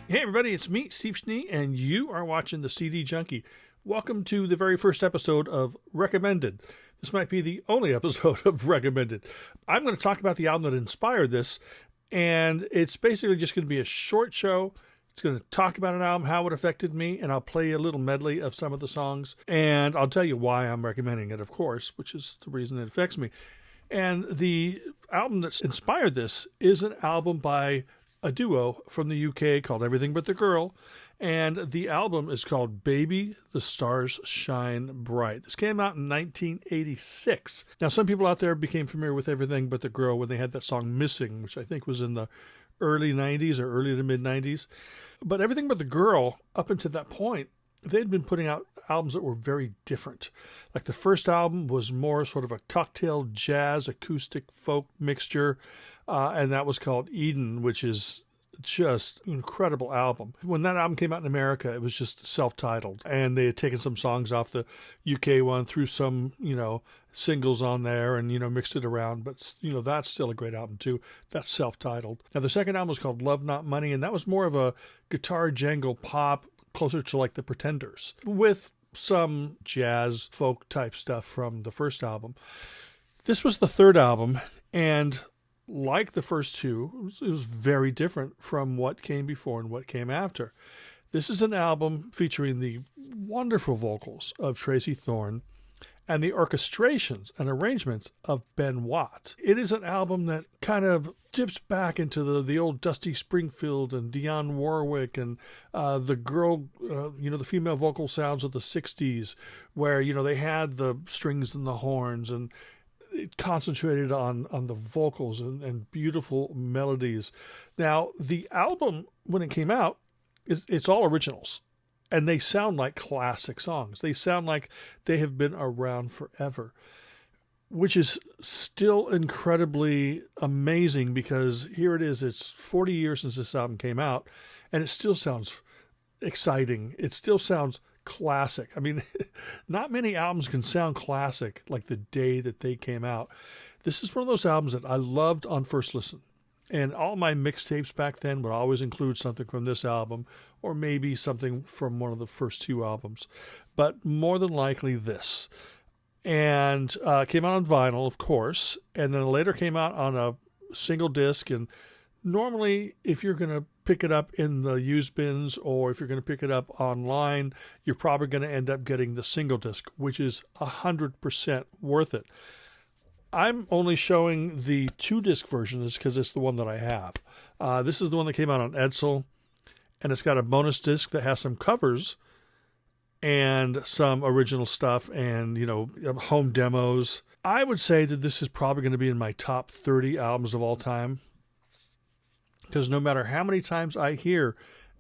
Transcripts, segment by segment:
Hey everybody, it's me, Steve Schnee, and you are watching the CD Junkie. Welcome to the very first episode of Recommended. This might be the only episode of Recommended. I'm going to talk about the album that inspired this, and it's basically just going to be a short show. It's going to talk about an album, how it affected me, and I'll play a little medley of some of the songs, and I'll tell you why I'm recommending it, of course, which is the reason it affects me. And the album that's inspired this is an album by a duo from the UK called Everything But the Girl, and the album is called Baby, the Stars Shine Bright. This came out in 1986. Now, some people out there became familiar with Everything But the Girl when they had that song Missing, which I think was in the early 90s or early to mid 90s. But Everything But the Girl, up until that point, they'd been putting out albums that were very different. Like the first album was more sort of a cocktail jazz, acoustic, folk mixture, and that was called Eden, which is just an incredible album. When that album came out in America, it was just self-titled, and they had taken some songs off the UK one, threw some, singles on there and, mixed it around. But, that's still a great album too. That's self-titled. Now, the second album was called Love Not Money, and that was more of a guitar jangle pop, closer to like the Pretenders, with some jazz folk type stuff from the first album. This was the third album, and like the first two, it was very different from what came before and what came after. This is an album featuring the wonderful vocals of Tracy Thorn and the orchestrations and arrangements of Ben Watt. It is an album that kind of dips back into the old Dusty Springfield and Dionne Warwick and the girl, the female vocal sounds of the 60s, where, they had the strings and the horns, and it concentrated on the vocals and beautiful melodies. Now, the album, when it came out, it's all originals. And they sound like classic songs. They sound like they have been around forever, which is still incredibly amazing, because here it is. It's 40 years since this album came out, and it still sounds exciting. It still sounds classic. I mean, not many albums can sound classic like the day that they came out. This is one of those albums that I loved on first listen. And all my mixtapes back then would always include something from this album, or maybe something from one of the first two albums, but more than likely this. And came out on vinyl, of course, and then later came out on a single disc. And normally, if you're going to pick it up in the used bins, or if you're going to pick it up online, you're probably going to end up getting the single disc, which is 100% worth it. I'm only showing the 2-disc version because it's the one that I have. This is the one that came out on Edsel, and it's got a bonus disc that has some covers and some original stuff and, home demos. I would say that this is probably going to be in my top 30 albums of all time, because no matter how many times I hear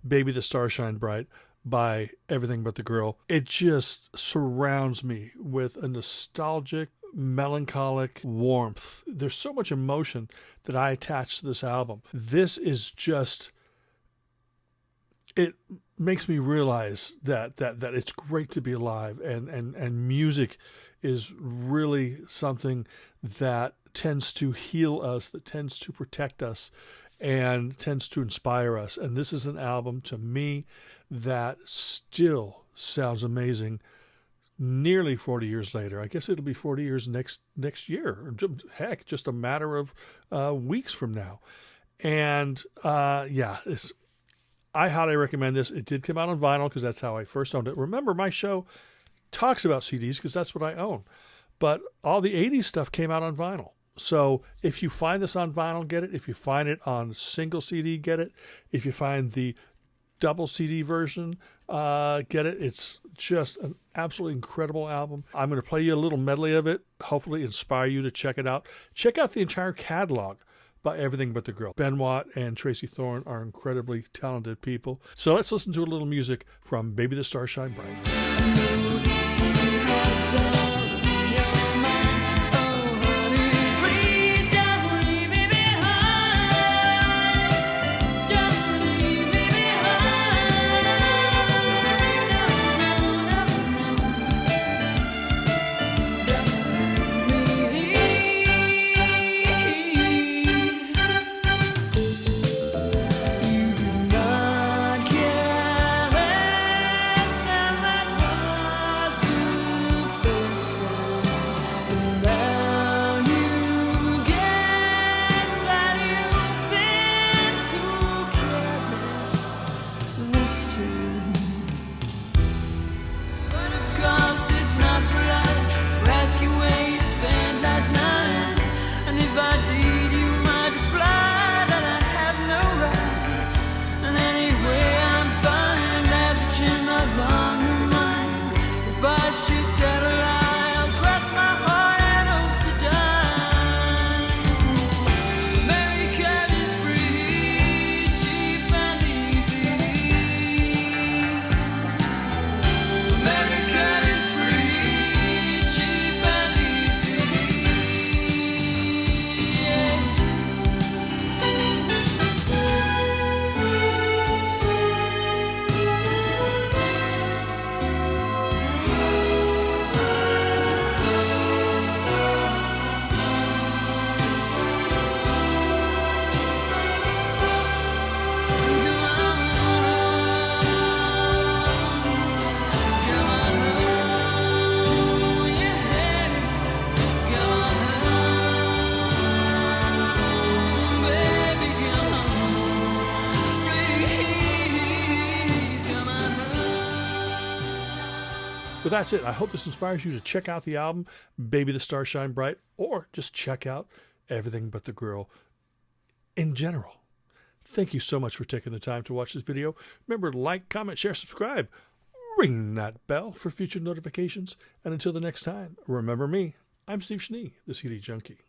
Baby the Stars Shine Bright by Everything But the Girl, it just surrounds me with a nostalgic, melancholic warmth. There's so much emotion that I attach to this album. This is just, it makes me realize that it's great to be alive, and music is really something that tends to heal us, that tends to protect us, and tends to inspire us. And this is an album, to me, that still sounds amazing nearly 40 years later. I guess it'll be 40 years next year. Heck, just a matter of weeks from now. And I highly recommend this. It did come out on vinyl because that's how I first owned it. Remember, my show talks about CDs because that's what I own. But all the 80s stuff came out on vinyl. So if you find this on vinyl, get it. If you find it on single CD, get it. If you find the double CD version, get it. It's just an absolutely incredible album. I'm going to play you a little medley of it, hopefully inspire you to check it out. Check out the entire catalog by Everything But the Girl. Ben Watt and Tracy Thorn are incredibly talented people. So let's listen to a little music from Baby the Stars Shine Bright. But that's it. I hope this inspires you to check out the album, Baby the Stars Shine Bright, or just check out Everything But the Girl in general. Thank you so much for taking the time to watch this video. Remember to like, comment, share, subscribe. Ring that bell for future notifications. And until the next time, remember me. I'm Steve Schnee, the CD Junkie.